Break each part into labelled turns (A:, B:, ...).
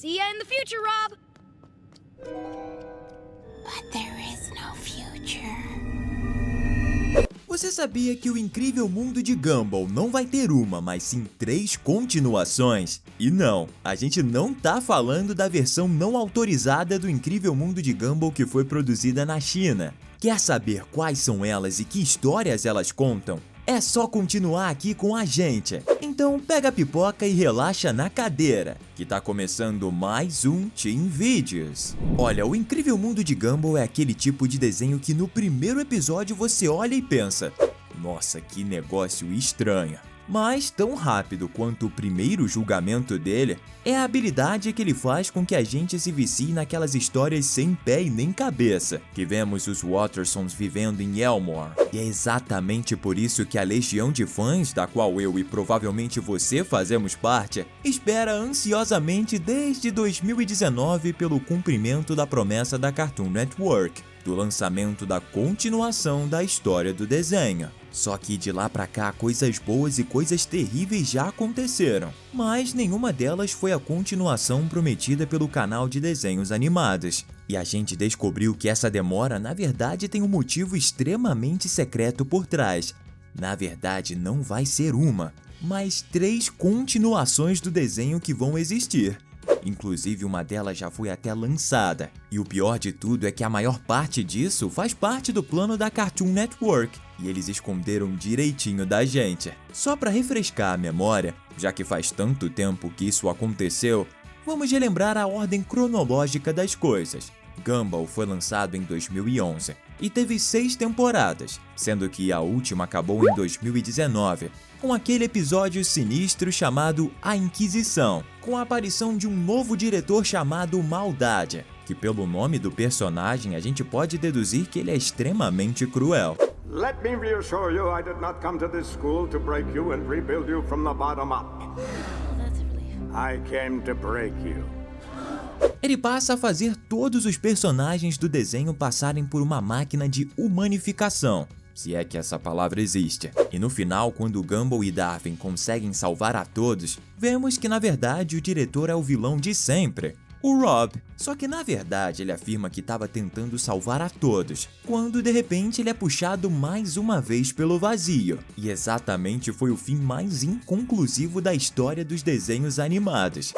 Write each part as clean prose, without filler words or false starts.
A: See ya in the future, Rob!
B: But there is no future.
C: Você sabia que o Incrível Mundo de Gumball não vai ter uma, mas sim 3 continuações? E não, a gente não tá falando da versão não autorizada do Incrível Mundo de Gumball que foi produzida na China. Quer saber quais são elas e que histórias elas contam? É só continuar aqui com a gente. Então pega a pipoca e relaxa na cadeira, que tá começando mais um Teen Videos. Olha, o Incrível Mundo de Gumball é aquele tipo de desenho que no primeiro episódio você olha e pensa: nossa, que negócio estranho. Mas tão rápido quanto o primeiro julgamento dele, é a habilidade que ele faz com que a gente se vicie naquelas histórias sem pé e nem cabeça, que vemos os Wattersons vivendo em Elmore. E é exatamente por isso que a legião de fãs, da qual eu e provavelmente você fazemos parte, espera ansiosamente desde 2019 pelo cumprimento da promessa da Cartoon Network, do lançamento da continuação da história do desenho. Só que de lá pra cá, coisas boas e coisas terríveis já aconteceram, mas nenhuma delas foi a continuação prometida pelo canal de desenhos animados. E a gente descobriu que essa demora, na verdade, tem um motivo extremamente secreto por trás. Na verdade, não vai ser uma, mas 3 continuações do desenho que vão existir. Inclusive, uma delas já foi até lançada. E o pior de tudo é que a maior parte disso faz parte do plano da Cartoon Network. E eles esconderam direitinho da gente. Só para refrescar a memória, já que faz tanto tempo que isso aconteceu, vamos relembrar a ordem cronológica das coisas. Gumball foi lançado em 2011 e teve 6 temporadas, sendo que a última acabou em 2019, com aquele episódio sinistro chamado A Inquisição, com a aparição de um novo diretor chamado Maldade, que pelo nome do personagem a gente pode deduzir que ele é extremamente cruel.
D: Let me reassure you, I did not come to this school to break you and rebuild you from the bottom up.
A: That's a relief.
D: I came to break you.
C: Ele passa a fazer todos os personagens do desenho passarem por uma máquina de humanificação, se é que essa palavra existe. E no final, quando Gumball e Darwin conseguem salvar a todos, vemos que na verdade o diretor é o vilão de sempre, o Rob. Só que na verdade ele afirma que estava tentando salvar a todos, quando de repente ele é puxado mais uma vez pelo vazio. E exatamente foi o fim mais inconclusivo da história dos desenhos animados.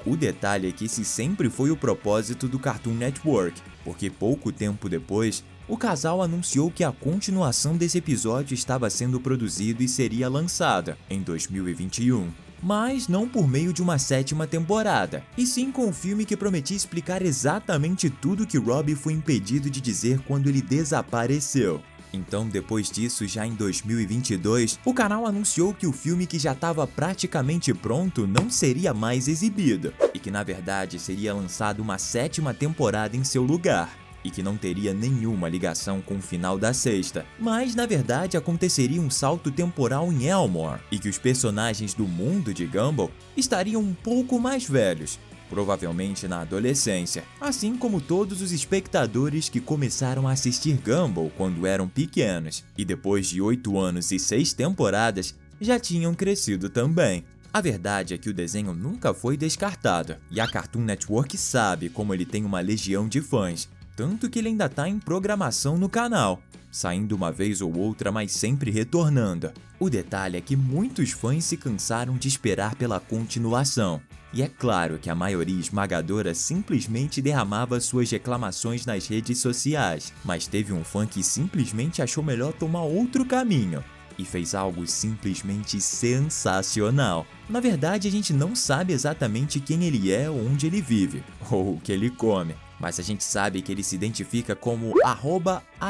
C: O detalhe é que esse sempre foi o propósito do Cartoon Network, porque pouco tempo depois, o casal anunciou que a continuação desse episódio estava sendo produzido e seria lançada em 2021. Mas não por meio de uma 7ª temporada, e sim com um filme que prometia explicar exatamente tudo que Rob foi impedido de dizer quando ele desapareceu. Então, depois disso, já em 2022, o canal anunciou que o filme que já estava praticamente pronto não seria mais exibido, e que na verdade seria lançada uma 7ª temporada em seu lugar, e que não teria nenhuma ligação com o final da 6ª, mas na verdade aconteceria um salto temporal em Elmore, e que os personagens do mundo de Gumball estariam um pouco mais velhos, provavelmente na adolescência, assim como todos os espectadores que começaram a assistir Gumball quando eram pequenos, e depois de 8 anos e 6 temporadas, já tinham crescido também. A verdade é que o desenho nunca foi descartado, e a Cartoon Network sabe como ele tem uma legião de fãs, tanto que ele ainda está em programação no canal, saindo uma vez ou outra, mas sempre retornando. O detalhe é que muitos fãs se cansaram de esperar pela continuação, e é claro que a maioria esmagadora simplesmente derramava suas reclamações nas redes sociais, mas teve um fã que simplesmente achou melhor tomar outro caminho e fez algo simplesmente sensacional. Na verdade, a gente não sabe exatamente quem ele é ou onde ele vive, ou o que ele come, mas a gente sabe que ele se identifica como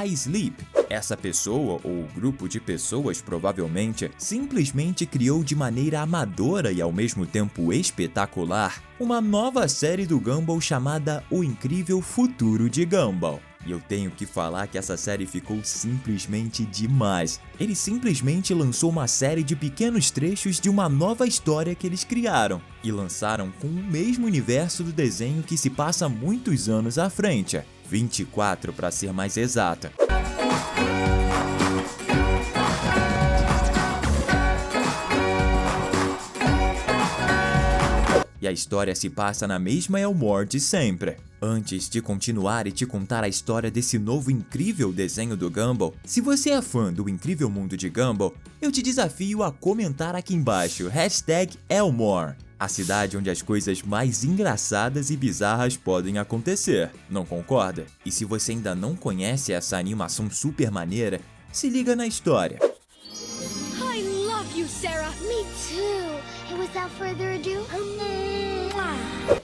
C: @iSleep. Essa pessoa, ou grupo de pessoas provavelmente, simplesmente criou de maneira amadora e ao mesmo tempo espetacular uma nova série do Gumball chamada O Incrível Futuro de Gumball. E eu tenho que falar que essa série ficou simplesmente demais. Ele simplesmente lançou uma série de pequenos trechos de uma nova história que eles criaram e lançaram com o mesmo universo do desenho que se passa muitos anos à frente, 24 para ser mais exata. a história se passa na mesma Elmore de sempre. Antes de continuar e te contar a história desse novo incrível desenho do Gumball, se você é fã do incrível mundo de Gumball, eu te desafio a comentar aqui embaixo #Elmore, a cidade onde as coisas mais engraçadas e bizarras podem acontecer, não concorda? E se você ainda não conhece essa animação super maneira, se liga na história.
A: I love you, Sarah.
B: Me too. And without further ado,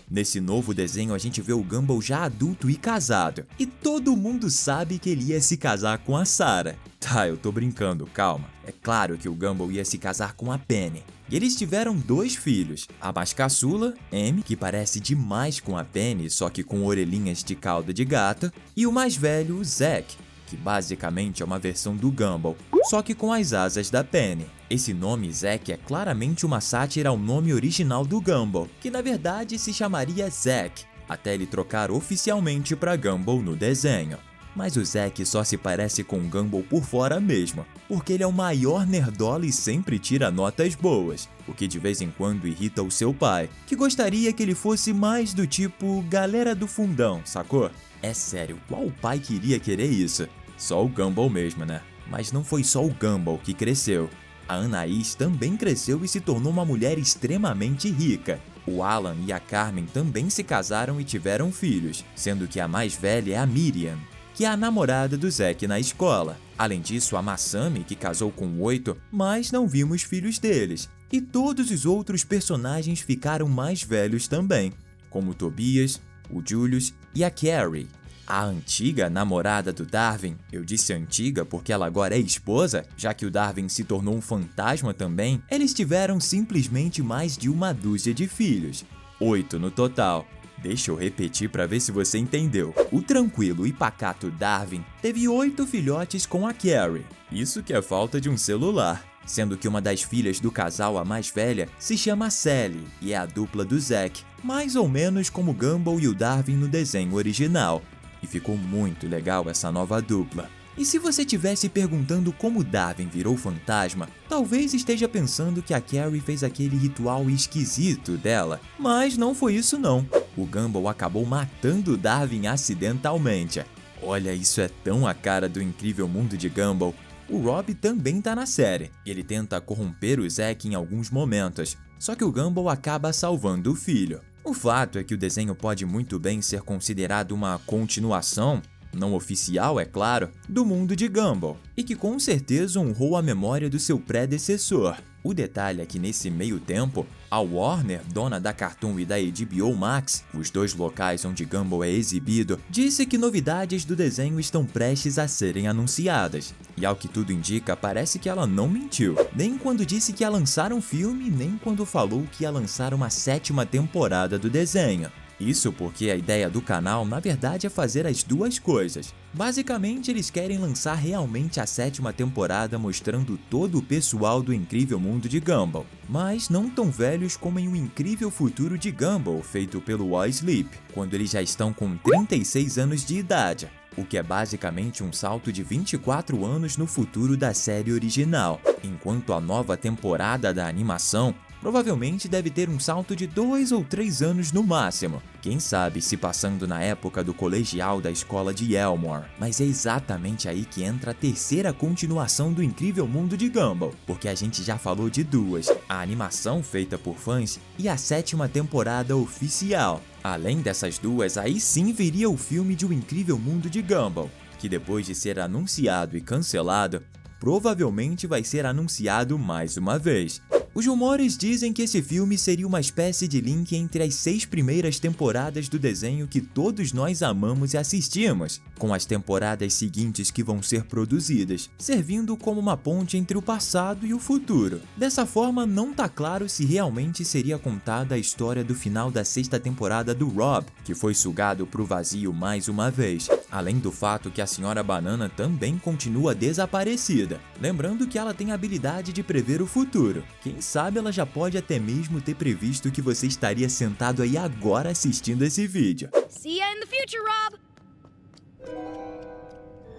C: Nesse novo desenho a gente vê o Gumball já adulto e casado, e todo mundo sabe que ele ia se casar com a Sarah. Tá, eu tô brincando, calma. É claro que o Gumball ia se casar com a Penny. E eles tiveram 2 filhos, a mais caçula, Amy, que parece demais com a Penny, só que com orelhinhas de cauda de gato, e o mais velho, o Zack, que basicamente é uma versão do Gumball, só que com as asas da Penny. Esse nome Zack é claramente uma sátira ao nome original do Gumball, que na verdade se chamaria Zack, até ele trocar oficialmente para Gumball no desenho. Mas o Zack só se parece com o Gumball por fora mesmo, porque ele é o maior nerdola e sempre tira notas boas, o que de vez em quando irrita o seu pai, que gostaria que ele fosse mais do tipo galera do fundão, sacou? É sério, qual pai queria querer isso? Só o Gumball mesmo, né? Mas não foi só o Gumball que cresceu. A Anaís também cresceu e se tornou uma mulher extremamente rica. O Alan e a Carmen também se casaram e tiveram filhos, sendo que a mais velha é a Miriam, que é a namorada do Zack na escola. Além disso, a Masami, que casou com 8, mas não vimos filhos deles. E todos os outros personagens ficaram mais velhos também, como o Tobias, o Julius e a Carrie. A antiga namorada do Darwin, eu disse antiga porque ela agora é esposa, já que o Darwin se tornou um fantasma também, eles tiveram simplesmente mais de uma dúzia de filhos. 8 no total. Deixa eu repetir para ver se você entendeu. O tranquilo e pacato Darwin teve 8 filhotes com a Carrie. Isso que é falta de um celular. Sendo que uma das filhas do casal, a mais velha, se chama Sally e é a dupla do Zack, mais ou menos como o Gumball e o Darwin no desenho original. E ficou muito legal essa nova dupla. E se você estivesse perguntando como Darwin virou fantasma, talvez esteja pensando que a Carrie fez aquele ritual esquisito dela, mas não foi isso não. O Gumball acabou matando Darwin acidentalmente. Olha, isso é tão a cara do incrível mundo de Gumball. O Rob também tá na série. Ele tenta corromper o Zack em alguns momentos, só que o Gumball acaba salvando o filho. O fato é que o desenho pode muito bem ser considerado uma continuação, não oficial é claro, do mundo de Gumball, e que com certeza honrou a memória do seu predecessor. O detalhe é que nesse meio tempo, a Warner, dona da Cartoon e da HBO Max, os 2 locais onde Gumball é exibido, disse que novidades do desenho estão prestes a serem anunciadas. E ao que tudo indica, parece que ela não mentiu, nem quando disse que ia lançar um filme, nem quando falou que ia lançar uma 7ª temporada do desenho. Isso porque a ideia do canal, na verdade, é fazer as 2 coisas. Basicamente, eles querem lançar realmente a 7ª temporada mostrando todo o pessoal do incrível mundo de Gumball, mas não tão velhos como em um incrível futuro de Gumball feito pelo Wall Sleep, quando eles já estão com 36 anos de idade, o que é basicamente um salto de 24 anos no futuro da série original, enquanto a nova temporada da animação provavelmente deve ter um salto de 2 ou 3 anos no máximo. Quem sabe se passando na época do colegial da escola de Elmore. Mas é exatamente aí que entra a 3ª continuação do incrível mundo de Gumball, porque a gente já falou de 2, a animação feita por fãs e a 7ª temporada oficial. Além dessas 2, aí sim viria o filme de O Incrível Mundo de Gumball, que depois de ser anunciado e cancelado, provavelmente vai ser anunciado mais uma vez. Os rumores dizem que esse filme seria uma espécie de link entre as 6 primeiras temporadas do desenho que todos nós amamos e assistimos, com as temporadas seguintes que vão ser produzidas, servindo como uma ponte entre o passado e o futuro. Dessa forma, não tá claro se realmente seria contada a história do final da 6ª temporada do Rob, que foi sugado pro vazio mais uma vez, além do fato que a Senhora Banana também continua desaparecida. Lembrando que ela tem a habilidade de prever o futuro. Quem sabe ela já pode até mesmo ter previsto que você estaria sentado aí agora assistindo esse vídeo.
A: See ya in the future, Rob.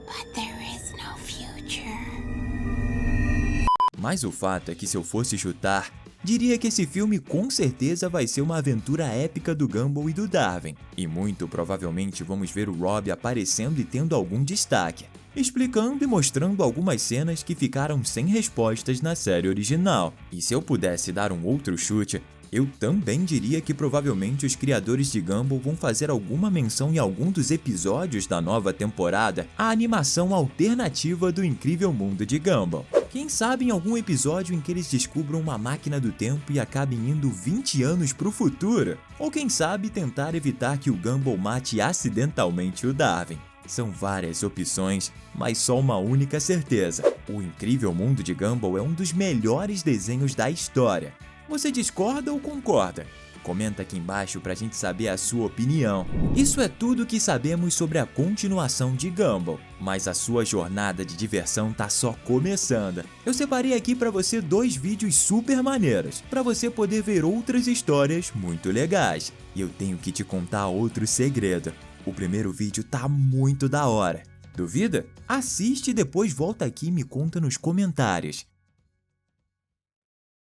B: but there is no future.
C: Mas o fato é que se eu fosse chutar, Diria que esse filme com certeza vai ser uma aventura épica do Gumball e do Darwin, e muito provavelmente vamos ver o Rob aparecendo e tendo algum destaque, explicando e mostrando algumas cenas que ficaram sem respostas na série original. E se eu pudesse dar um outro chute, eu também diria que provavelmente os criadores de Gumball vão fazer alguma menção em algum dos episódios da nova temporada à animação alternativa do Incrível Mundo de Gumball. Quem sabe em algum episódio em que eles descubram uma máquina do tempo e acabem indo 20 anos para o futuro? Ou quem sabe tentar evitar que o Gumball mate acidentalmente o Darwin? São várias opções, mas só uma única certeza: o Incrível Mundo de Gumball é um dos melhores desenhos da história. Você discorda ou concorda? Comenta aqui embaixo pra gente saber a sua opinião. Isso é tudo que sabemos sobre a continuação de Gumball, mas a sua jornada de diversão tá só começando. Eu separei aqui pra você 2 vídeos super maneiros, pra você poder ver outras histórias muito legais. E eu tenho que te contar outro segredo. O primeiro vídeo tá muito da hora. Duvida? Assiste e depois volta aqui e me conta nos comentários.